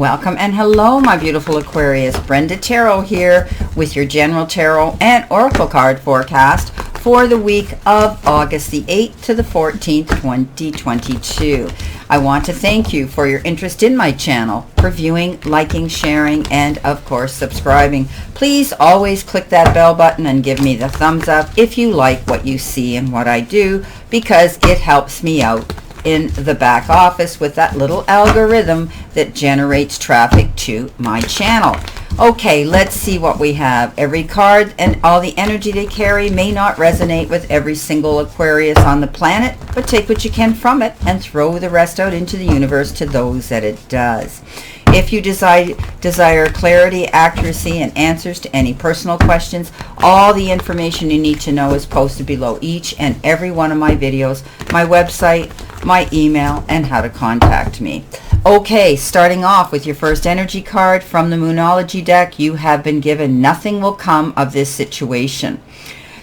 Welcome and hello, my beautiful Aquarius. Brenda Tarot here with your general tarot and oracle card forecast for the week of August the 8th to the 14th, 2022. I want to thank you for your interest in my channel, for viewing, liking, sharing, and of course subscribing. Please always click that bell button and give me the thumbs up if you like what you see and what I do, because it helps me out in the back office with that little algorithm that generates traffic to my channel. Okay, let's see what we have. Every card and all the energy they carry may not resonate with every single Aquarius on the planet, but take what you can from it and throw the rest out into the universe to those that it does. If you desire clarity, accuracy, and answers to any personal questions, all the information you need to know is posted below each and every one of my videos, my website, my email, and how to contact me. Okay, starting off with your first energy card from the Moonology deck, you have been given nothing will come of this situation.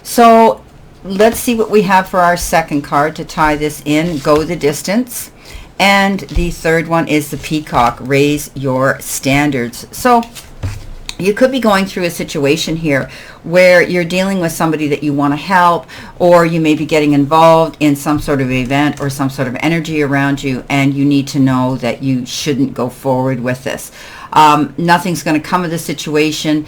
So let's see what we have for our second card to tie this in. Go the distance. And the third one is the Peacock, raise your standards. So you could be going through a situation here where you're dealing with somebody that you want to help, or you may be getting involved in some sort of event or some sort of energy around you, and you need to know that you shouldn't go forward with this. Nothing's going to come of the situation.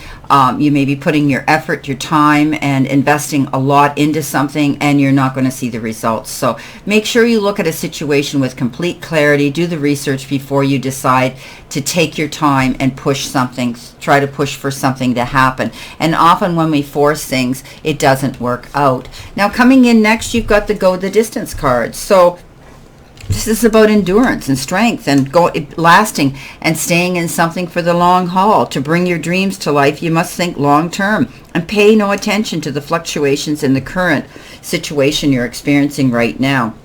You may be putting your effort, your time, and investing a lot into something, and you're not going to see the results. So make sure you look at a situation with complete clarity. Do the research before you decide to take your time and push something. Try to push for something to happen. And often when we force things, it doesn't work out. Now coming in next, you've got the Go the Distance card. So this is about endurance and strength and lasting and staying in something for the long haul. To bring your dreams to life, you must think long term and pay no attention to the fluctuations in the current situation you're experiencing right now.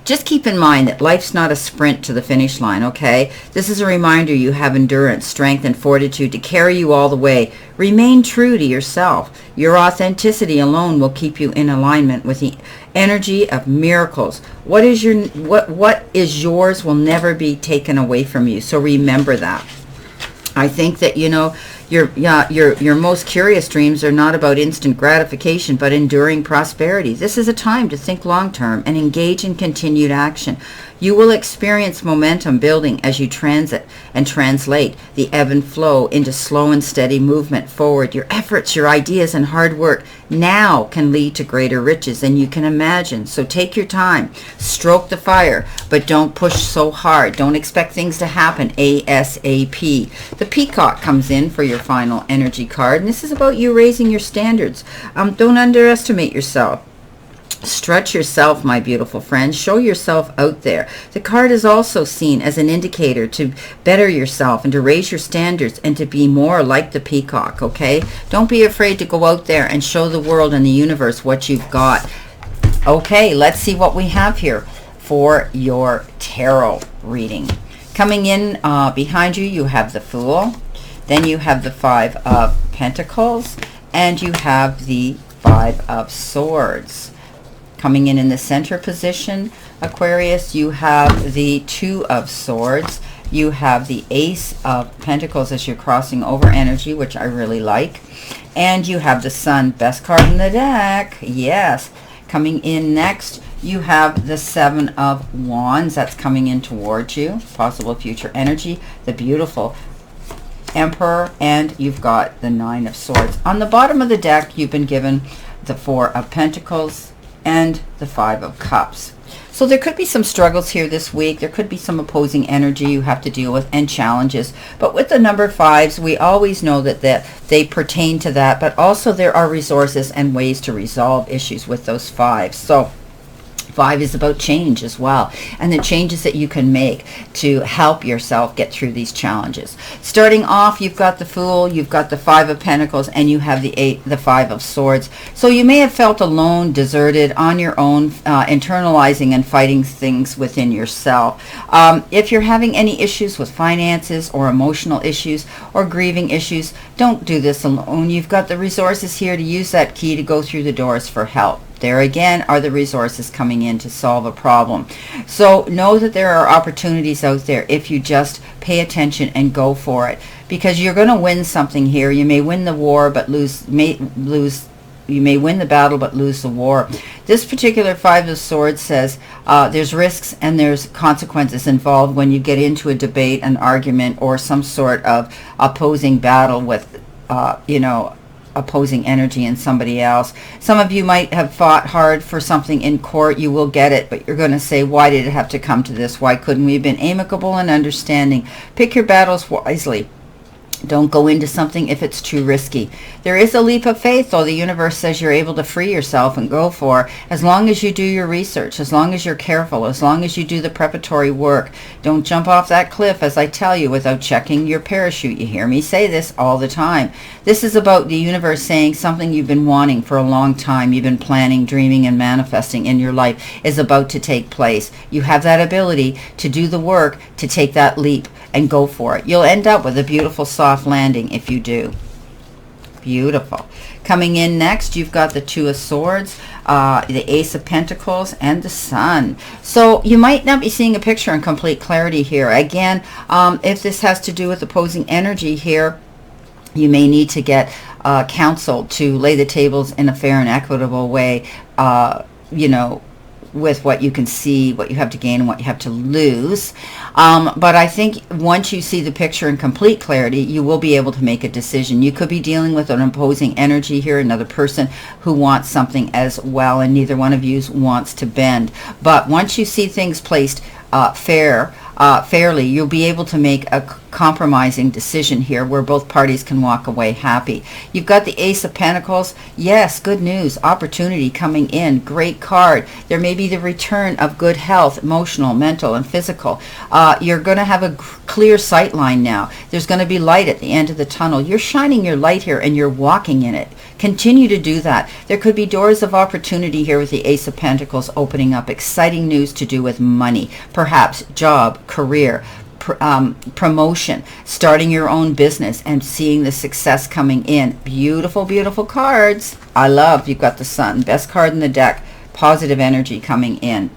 Just keep in mind that life's not a sprint to the finish line, okay? This is a reminder you have endurance, strength, and fortitude to carry you all the way. Remain true to yourself. Your authenticity alone will keep you in alignment with the energy of miracles. What is yours will never be taken away from you. So remember that. I think that, you know, your most curious dreams are not about instant gratification, but enduring prosperity. This is a time to think long term and engage in continued action. You will experience momentum building as you transit and translate the ebb and flow into slow and steady movement forward. Your efforts, your ideas, and hard work now can lead to greater riches than you can imagine. So take your time, stroke the fire, but don't push so hard. Don't expect things to happen ASAP. The Peacock comes in for your final energy card, and this is about you raising your standards. Don't underestimate yourself. Stretch yourself, my beautiful friends. Show yourself out there. The card is also seen as an indicator to better yourself and to raise your standards and to be more like the Peacock, okay? Don't be afraid to go out there and show the world and the universe what you've got. Okay, let's see what we have here for your tarot reading. Coming in behind you, you have the Fool. Then you have the Five of Pentacles. And you have the Five of Swords. Coming in the center position, Aquarius, you have the Two of Swords. You have the Ace of Pentacles as you're crossing over energy, which I really like. And you have the Sun, best card in the deck. Yes. Coming in next, you have the Seven of Wands. That's coming in towards you. Possible future energy. The beautiful Emperor. And you've got the Nine of Swords. On the bottom of the deck, you've been given the Four of Pentacles and the Five of Cups. So there could be some struggles here this week. There could be some opposing energy you have to deal with and challenges. But with the number fives, we always know that they pertain to that. But also there are resources and ways to resolve issues with those fives. So Five is about change as well, and the changes that you can make to help yourself get through these challenges. Starting off, you've got the Fool, you've got the Five of Pentacles, and you have the Five of Swords. So you may have felt alone, deserted, on your own, internalizing and fighting things within yourself. If you're having any issues with finances or emotional issues or grieving issues, don't do this alone. You've got the resources here to use that key to go through the doors for help. There again are the resources coming in to solve a problem. So know that there are opportunities out there if you just pay attention and go for it, because you're going to win something here. You may win the war but you may win the battle but lose the war. This particular Five of Swords says there's risks and there's consequences involved when you get into a debate, an argument, or some sort of opposing battle with, opposing energy in somebody else. Some of you might have fought hard for something in court. You will get it, but you're going to say, why did it have to come to this? Why couldn't we have been amicable and understanding? Pick your battles wisely. Don't go into something if it's too risky. There is a leap of faith, though. The universe says you're able to free yourself and go for, as long as you do your research, as long as you're careful, as long as you do the preparatory work. Don't jump off that cliff, as I tell you, without checking your parachute. You hear me say this all the time. This is about the universe saying something you've been wanting for a long time, you've been planning, dreaming, and manifesting in your life is about to take place. You have that ability to do the work, to take that leap and go for it. You'll end up with a beautiful soft landing if you do. Beautiful. Coming in next, you've got the Two of Swords, the Ace of Pentacles, and the Sun. So you might not be seeing a picture in complete clarity here. Again, if this has to do with opposing energy here, you may need to get counsel to lay the tables in a fair and equitable way, with what you can see, what you have to gain, and what you have to lose. But I think once you see the picture in complete clarity, you will be able to make a decision. You could be dealing with an opposing energy here, another person who wants something as well, and neither one of you wants to bend. But once you see things placed fairly, you'll be able to make a compromising decision here where both parties can walk away happy. You've got the Ace of Pentacles. Yes, good news, opportunity coming in, great card. There may be the return of good health, emotional, mental, and physical. You're going to have a clear sight line now. There's going to be light at the end of the tunnel. You're shining your light here and you're walking in it. Continue to do that. There could be doors of opportunity here with the Ace of Pentacles opening up. Exciting news to do with money, perhaps job, career, promotion, starting your own business, and seeing the success coming in. Beautiful, beautiful cards. I love, you've got the Sun, best card in the deck, positive energy coming in.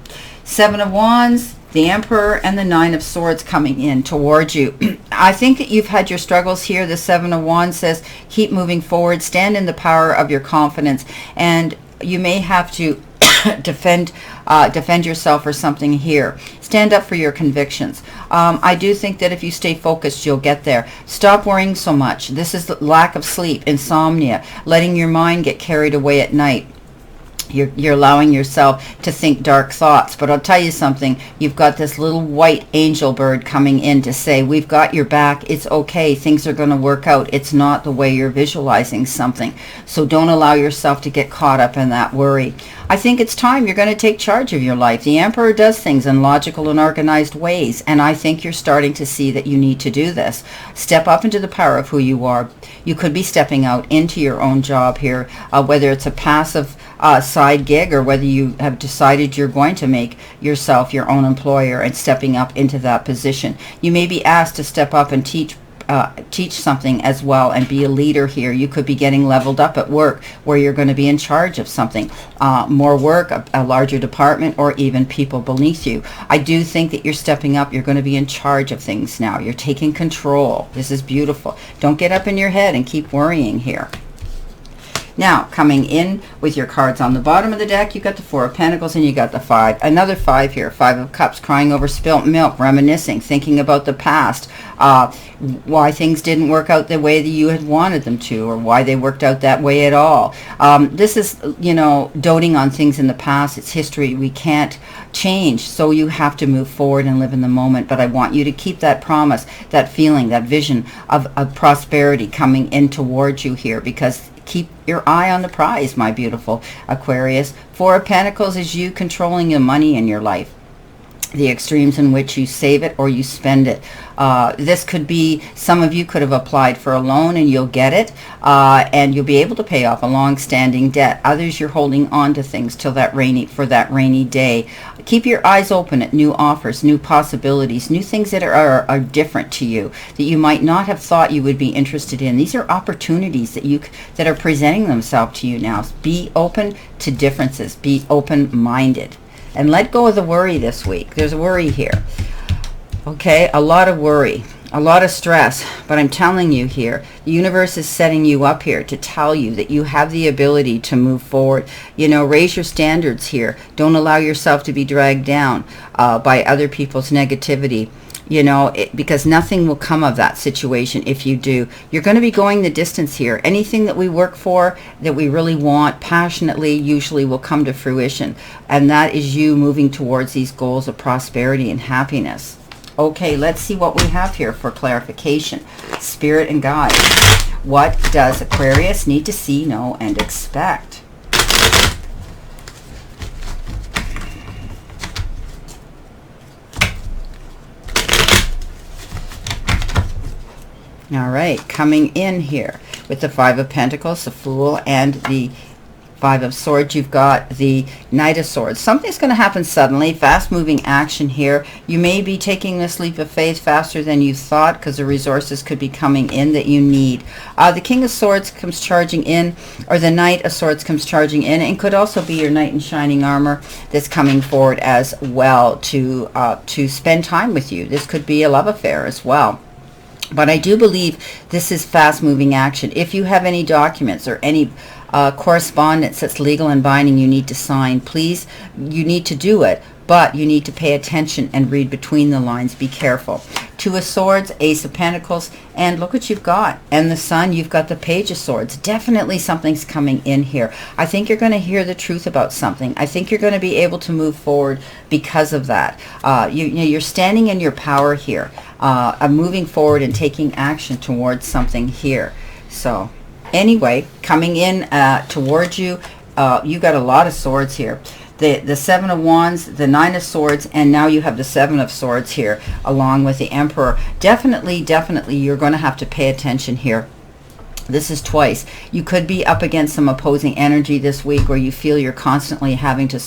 Seven of Wands, the Emperor, and the Nine of Swords coming in towards you. I think that you've had your struggles here. The Seven of Wands says keep moving forward, stand in the power of your confidence, and you may have to defend yourself or something here. Stand up for your convictions. I do think that if you stay focused, you'll get there. Stop worrying so much. This is lack of sleep, insomnia, letting your mind get carried away at night. You're allowing yourself to think dark thoughts. But I'll tell you something. You've got this little white angel bird coming in to say, we've got your back. It's okay. Things are going to work out. It's not the way you're visualizing something. So don't allow yourself to get caught up in that worry. I think it's time you're going to take charge of your life. The Emperor does things in logical and organized ways, and I think you're starting to see that you need to do this. Step up into the power of who you are. You could be stepping out into your own job here, whether it's a passive side gig or whether you have decided you're going to make yourself your own employer and stepping up into that position. You may be asked to step up and teach something as well and be a leader here. You could be getting leveled up at work where you're going to be in charge of something, more work, a larger department, or even people beneath you. I do think that you're stepping up. You're going to be in charge of things now. You're taking control. This is beautiful. Don't get up in your head and keep worrying here. Now, coming in with your cards on the bottom of the deck, you got the Four of Pentacles and you got the Five. Another Five here. Five of Cups, crying over spilt milk, reminiscing, thinking about the past, why things didn't work out the way that you had wanted them to, or why they worked out that way at all. This is, doting on things in the past. It's history. We can't change, so you have to move forward and live in the moment. But I want you to keep that promise, that feeling, that vision of prosperity coming in towards you here, because keep your eye on the prize, my beautiful Aquarius. Four of Pentacles is you controlling your money in your life. the extremes in which you save it or you spend it. This could be, some of you could have applied for a loan and you'll get it, and you'll be able to pay off a long-standing debt. Others, you're holding on to things till that rainy day. Keep your eyes open at new offers, new possibilities, new things that are different to you, that you might not have thought you would be interested in. These are opportunities that are presenting themselves to you now. Be open to differences. Be open-minded. And let go of the worry this week. There's a worry here. Okay, a lot of worry, a lot of stress. But I'm telling you here, the universe is setting you up here to tell you that you have the ability to move forward. You know, raise your standards here. Don't allow yourself to be dragged down by other people's negativity. You know, because nothing will come of that situation if you do. You're going to be going the distance here. Anything that we work for, that we really want passionately, usually will come to fruition. And that is you moving towards these goals of prosperity and happiness. Okay, let's see what we have here for clarification. Spirit and guides. What does Aquarius need to see, know, and expect? All right, coming in here with the Five of Pentacles, the Fool, and the Five of Swords, you've got the Knight of Swords. Something's going to happen suddenly, fast-moving action here. You may be taking this leap of faith faster than you thought because the resources could be coming in that you need. The King of Swords comes charging in, or the Knight of Swords comes charging in, and could also be your knight in shining armor that's coming forward as well to spend time with you. This could be a love affair as well. But I do believe this is fast-moving action. If you have any documents or any correspondence that's legal and binding you need to sign, please, you need to do it. But you need to pay attention and read between the lines. Be careful. Two of Swords, Ace of Pentacles, and look what you've got. And the Sun, you've got the Page of Swords. Definitely something's coming in here. I think you're going to hear the truth about something. I think you're going to be able to move forward because of that. You're standing in your power here. Moving forward and taking action towards something here. So anyway, coming in towards you, you've got a lot of swords here. The Seven of Wands, the Nine of Swords, and now you have the Seven of Swords here along with the Emperor. Definitely you're going to have to pay attention here. This is twice. You could be up against some opposing energy this week where you feel you're constantly having to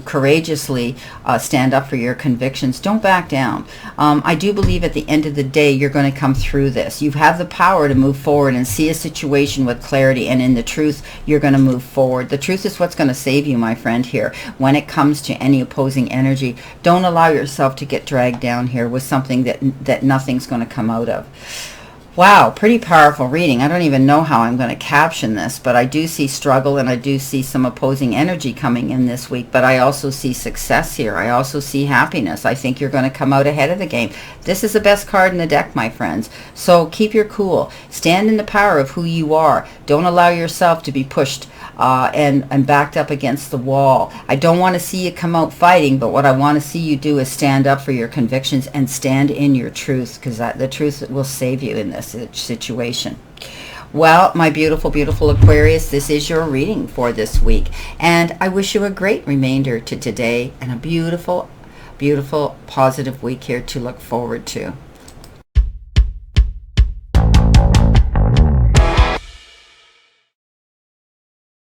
courageously stand up for your convictions. Don't back down. I do believe at the end of the day you're going to come through this. You have the power to move forward and see a situation with clarity, and in the truth you're going to move forward. The truth is what's going to save you, my friend, here when it comes to any opposing energy. Don't allow yourself to get dragged down here with something that nothing's going to come out of. Wow, pretty powerful reading. I don't even know how I'm going to caption this, but I do see struggle and I do see some opposing energy coming in this week, but I also see success here. I also see happiness. I think you're going to come out ahead of the game. This is the best card in the deck, my friends. So keep your cool. Stand in the power of who you are. Don't allow yourself to be pushed and backed up against the wall. I don't want to see you come out fighting, but what I want to see you do is stand up for your convictions and stand in your truth, because the truth will save you in this situation. Well, my beautiful, beautiful Aquarius, this is your reading for this week. And I wish you a great remainder to today and a beautiful, beautiful, positive week here to look forward to.